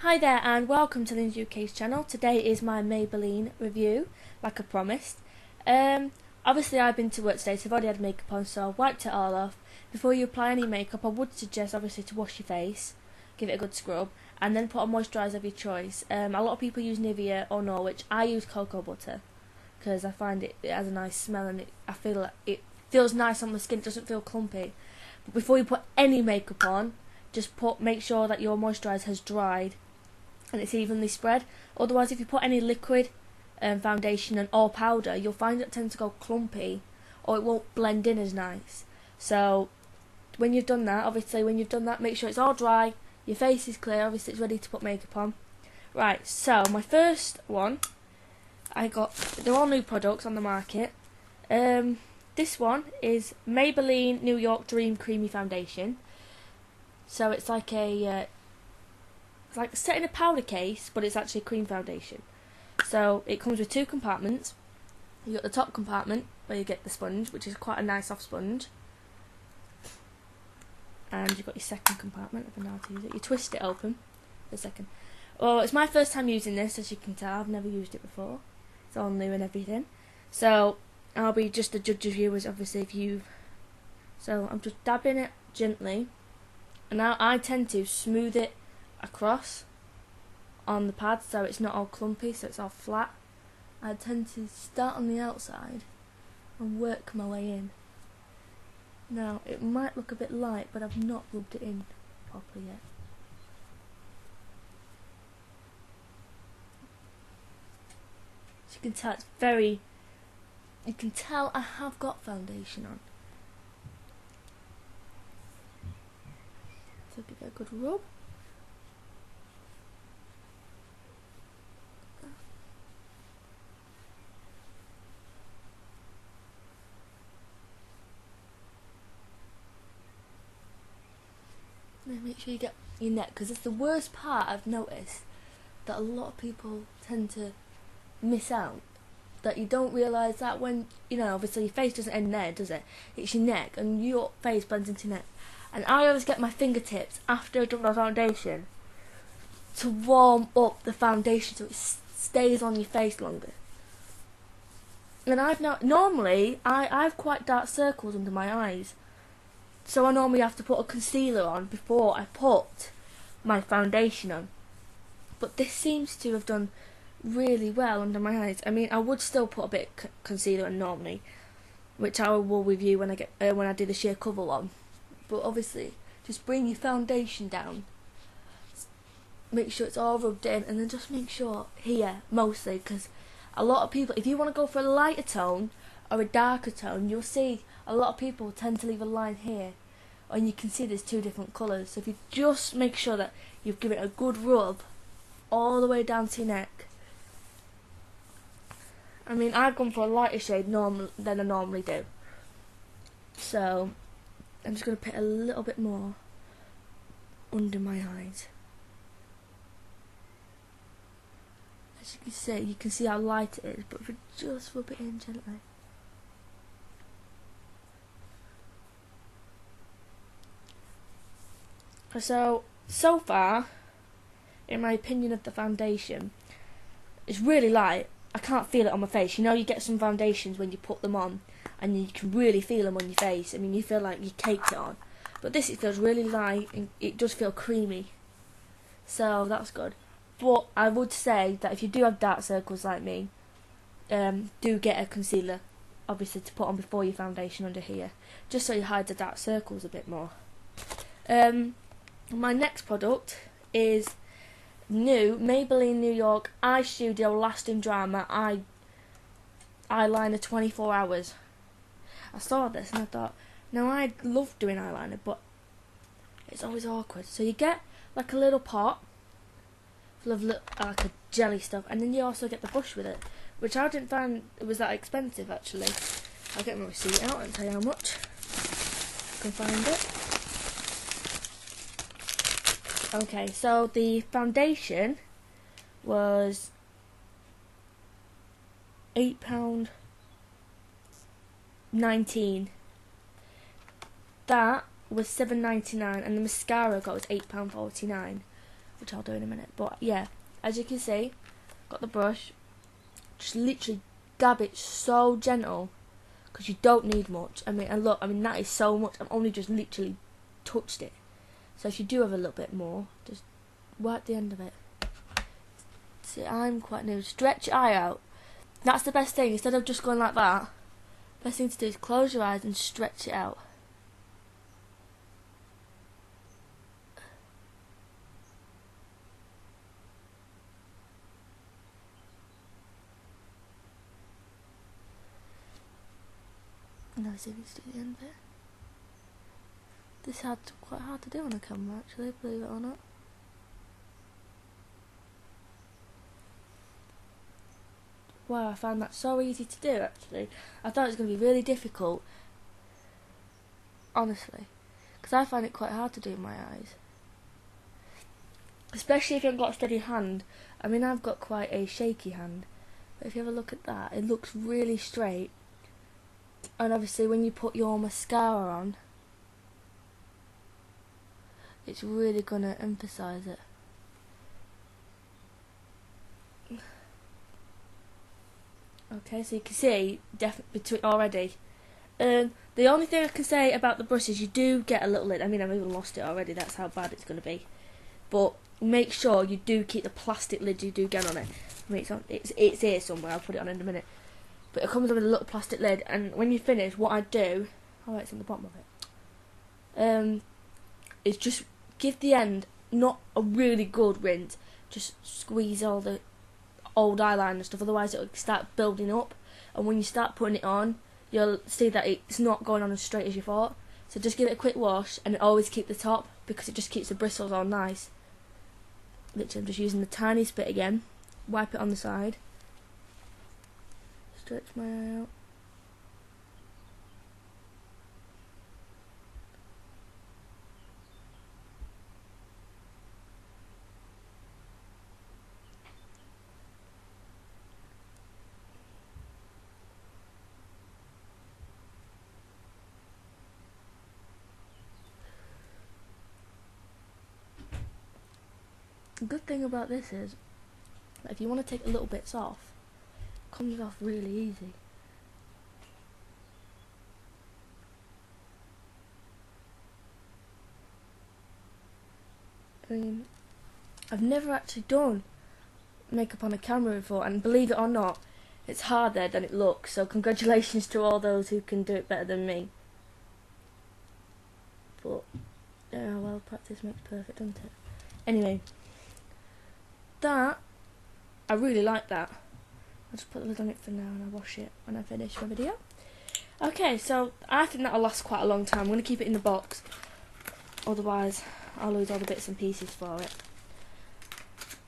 Hi there and welcome to Lynn's UK's channel. Today is my Maybelline review, like I promised. Obviously I've been to work today, so I've already had makeup on, so I've wiped it all off. Before you apply any makeup, I would suggest obviously to wash your face, give it a good scrub, and then put a moisturiser of your choice. A lot of people use Nivea or Norwich. I use cocoa butter because I find it has a nice smell and I feel like it feels nice on the skin. It doesn't feel clumpy. But before you put any makeup on, just make sure that your moisturiser has dried and it's evenly spread. Otherwise, if you put any liquid foundation or powder, you'll find it tends to go clumpy or it won't blend in as nice. So when you've done that, make sure it's all dry, your face is clear, obviously it's ready to put makeup on. Right, so my first one, they're all new products on the market. This one is Maybelline New York Dream Creamy Foundation. So it's like set in a powder case, but it's actually a cream foundation. So it comes with two compartments. You got the top compartment where you get the sponge, which is quite a nice soft sponge, and you've got your second compartment. I don't know how to use it. You twist it open for a second. Oh, it's my first time using this, as you can tell. I've never used it before. It's all new and everything. So I'll be just a judge of you, as obviously if you. So I'm just dabbing it gently, and now I tend to smooth it across on the pad so it's not all clumpy, so it's all flat. I tend to start on the outside and work my way in. Now it might look a bit light, but I've not rubbed it in properly yet. As you can tell, you can tell I have got foundation on. So give it a good rub. Now make sure you get your neck, because it's the worst part I've noticed that a lot of people tend to miss out. That you don't realise that when, obviously your face doesn't end there, does it? It's your neck, and your face blends into your neck. And I always get my fingertips after I've done my foundation to warm up the foundation so it stays on your face longer. And normally I've quite dark circles under my eyes. So I normally have to put a concealer on before I put my foundation on. But this seems to have done really well under my eyes. I mean, I would still put a bit of concealer on normally, which I will review when I do the sheer cover one. But obviously, just bring your foundation down. Make sure it's all rubbed in, and then just make sure here, mostly, because a lot of people, if you want to go for a lighter tone or a darker tone, you'll see a lot of people tend to leave a line here, and you can see there's two different colours. So if you just make sure that you've given it a good rub all the way down to your neck. I mean, I've gone for a lighter shade than I normally do. So I'm just going to put a little bit more under my eyes. As you can see how light it is, but if you just rub it in gently. So far, in my opinion of the foundation, it's really light. I can't feel it on my face. You get some foundations when you put them on and you can really feel them on your face. I mean, you feel like you caked it on. But this, it feels really light and it does feel creamy. So that's good. But I would say that if you do have dark circles like me, do get a concealer, obviously, to put on before your foundation under here, just so you hide the dark circles a bit more. My next product is new Maybelline New York Eye Studio Lasting Drama Eyeliner 24 Hours. I saw this and I thought, now I love doing eyeliner, but it's always awkward. So you get like a little pot full of like a jelly stuff, and then you also get the brush with it, which I didn't find it was that expensive actually. I'll get my receipt out and tell you how much. I can find it. Okay, so the foundation was £8.19. That was £7.99, and the mascara I got was £8.49. which I'll do in a minute. But yeah, as you can see, got the brush, just literally dab it so gentle, because you don't need much. I mean, and look, I mean that is so much. I've only just literally touched it. So if you do have a little bit more, just wipe the end of it. See, I'm quite new. Stretch your eye out. That's the best thing. Instead of just going like that, best thing to do is close your eyes and stretch it out. No, see if you do the end bit. This is quite hard to do on a camera, actually, believe it or not. Wow, I found that so easy to do, actually. I thought it was going to be really difficult, honestly, because I find it quite hard to do my eyes. Especially if you haven't got a steady hand. I mean, I've got quite a shaky hand, but if you have a look at that, it looks really straight. And obviously when you put your mascara on, it's really going to emphasise it. Okay, so you can see definitely between already. The only thing I can say about the brush is you do get a little lid. I mean, I've even lost it already. That's how bad it's going to be. But make sure you do keep the plastic lid you do get on it. I mean, it's here somewhere. I'll put it on in a minute. But it comes with a little plastic lid, and when you finish, what I do, oh, it's on the bottom of it, is just give the end not a really good rinse. Just squeeze all the old eyeliner and stuff, otherwise it'll start building up, and when you start putting it on, you'll see that it's not going on as straight as you thought. So just give it a quick wash, and always keep the top, because it just keeps the bristles all nice. Literally, I'm just using the tiniest bit again. Wipe it on the side. Stretch my eye out. The good thing about this is that if you want to take a little bits off, it comes off really easy. I mean, I've never actually done makeup on a camera before, and believe it or not, it's harder than it looks, so congratulations to all those who can do it better than me. But, yeah, well, practice makes perfect, doesn't it? Anyway, that, I really like that. I'll just put the lid on it for now and I'll wash it when I finish my video. Okay, so I think that'll last quite a long time. I'm going to keep it in the box, otherwise I'll lose all the bits and pieces for it.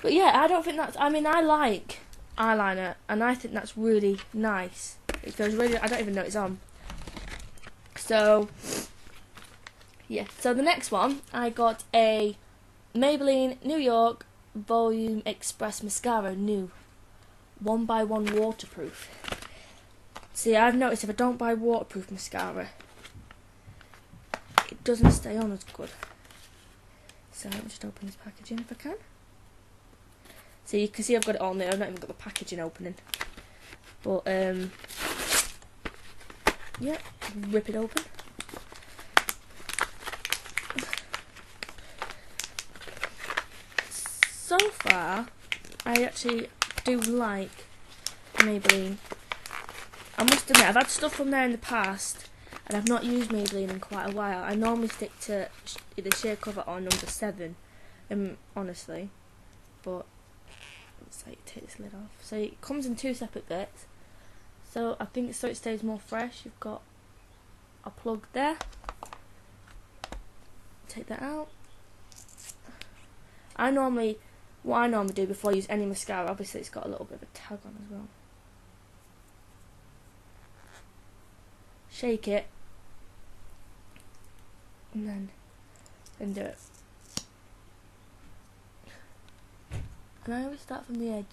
But yeah, I don't think that's, I mean, I like eyeliner and I think that's really nice. It feels really, I don't even know it's on. So, yeah, so the next one, I got a Maybelline New York Volume Express Mascara, new 1x1 waterproof. See, I've noticed if I don't buy waterproof mascara, it doesn't stay on as good. So let me just open this packaging if I can. So you can see I've got it on there. I've not even got the packaging opening. But yeah, rip it open. So far, I actually do like Maybelline. I must admit, I've had stuff from there in the past, and I've not used Maybelline in quite a while. I normally stick to either Shea Cover or number 7, honestly. But let's take this lid off. So it comes in 2 separate bits. So I think so it stays more fresh. You've got a plug there. Take that out. What I normally do before I use any mascara, obviously it's got a little bit of a tag on as well. Shake it, and then do it. And I always start from the edge.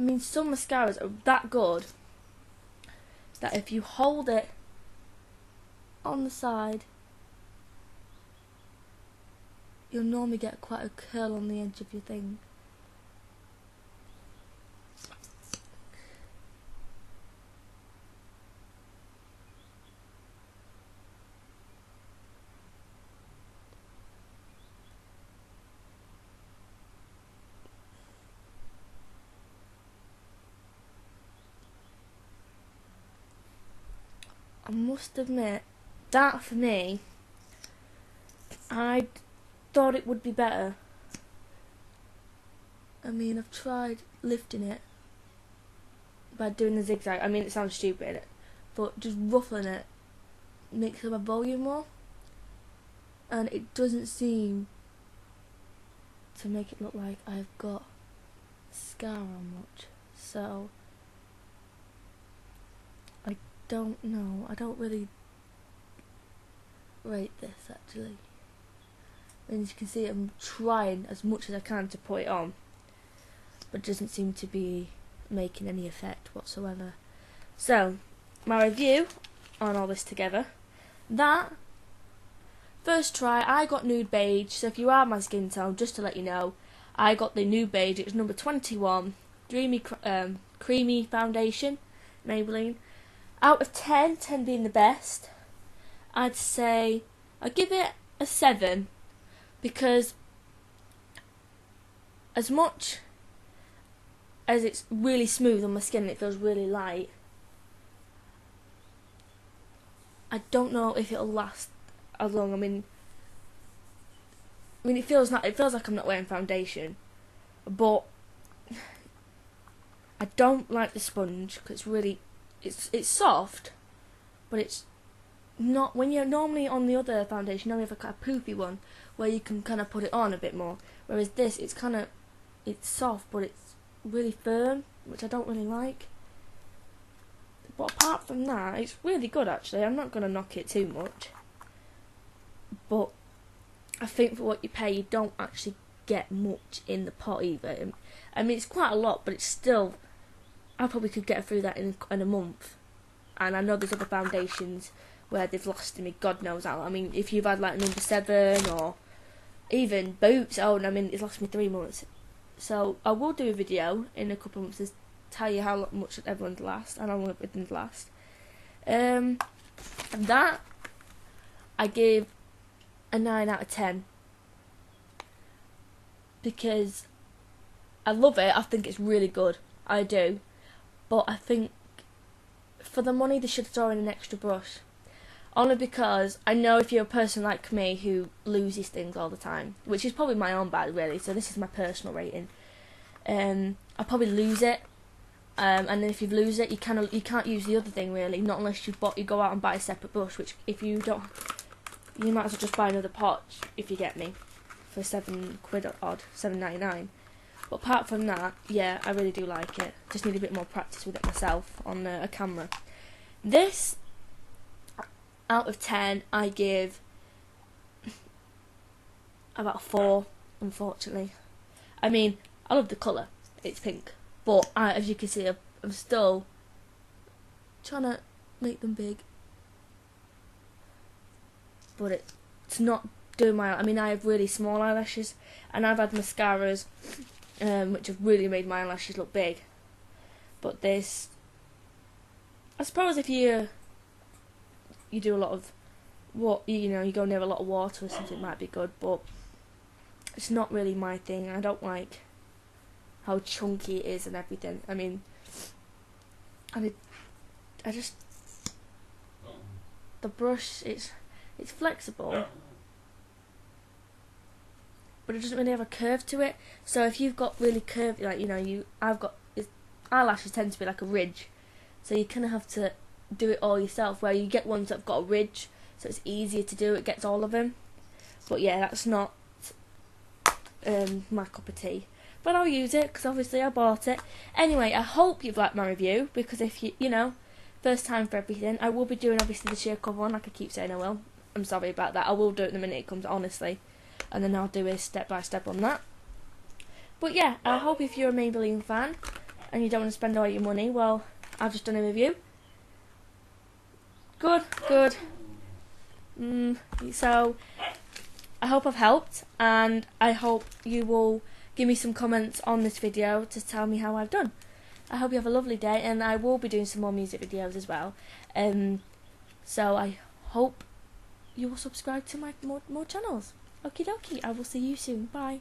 mean, some mascaras are that good that if you hold it on the side, you'll normally get quite a curl on the edge of your thing. I must admit, that for me, I thought it would be better. I mean, I've tried lifting it by doing the zigzag. I mean, it sounds stupid, but just ruffling it makes up my volume more, and it doesn't seem to make it look like I've got mascara on much. So I don't know. I don't really rate this actually. And as you can see, I'm trying as much as I can to put it on, but it doesn't seem to be making any effect whatsoever. So, my review on all this together. That, first try, I got nude beige, so if you are my skin tone, just to let you know, I got the nude beige. It was number 21, creamy foundation, Maybelline. Out of 10, 10 being the best, I'd say, I'd give it a 7, because as much as it's really smooth on my skin and it feels really light, I don't know if it'll last as long. I mean it feels like I'm not wearing foundation, but I don't like the sponge because it's soft, but it's not. When you're normally on the other foundation, you normally have a poofy one where you can kind of put it on a bit more, whereas this, it's soft, but it's really firm, which I don't really like. But apart from that, it's really good actually. I'm not going to knock it too much, but I think for what you pay, you don't actually get much in the pot either. I mean, it's quite a lot, but it's still, I probably could get through that in a month. And I know there's other foundations where they've lasted me God knows how. I mean, if you've had like number 7 or even Boots, I mean, it's lasted me 3 months. So I will do a video in a couple of months to tell you how much everyone's last and how long everything's last. And that, I give a 9 out of 10 because I love it. I think it's really good. I do. But I think for the money they should throw in an extra brush. Only because I know if you're a person like me who loses things all the time, which is probably my own bad really, so this is my personal rating. I'll probably lose it. And then if you lose it, you can't use the other thing really, not unless you go out and buy a separate brush, which if you don't, you might as well just buy another pot, if you get me, for £7 odd, £7.99. But apart from that, yeah, I really do like it. Just need a bit more practice with it myself on a camera. This, out of 10, I give about 4, unfortunately. I mean, I love the colour, it's pink, but as you can see, I'm still trying to make them big. But it's not doing my, I mean, I have really small eyelashes, and I've had mascaras which have really made my eyelashes look big. But this, I suppose if you do a lot of you go near a lot of water or something, it might be good, but it's not really my thing. I don't like how chunky it is and everything. I mean, I just, the brush, it's flexible, but it doesn't really have a curve to it. So if you've got really curved, eyelashes tend to be like a ridge, so you kind of have to do it all yourself, where you get ones that've got a ridge, so it's easier to do, it gets all of them. But yeah, that's not my cup of tea, but I'll use it because obviously I bought it. Anyway, I hope you've liked my review, because if you know, first time for everything. I will be doing obviously the sheer cover one, like I keep saying I will. I'm sorry about that. I will do it the minute it comes, honestly, and then I'll do a step by step on that. But yeah, I hope if you're a Maybelline fan, and you don't want to spend all your money, well, I've just done a review. Good. So I hope I've helped, and I hope you will give me some comments on this video to tell me how I've done. I hope you have a lovely day, and I will be doing some more music videos as well. So I hope you will subscribe to my more channels. Okie dokie, I will see you soon. Bye.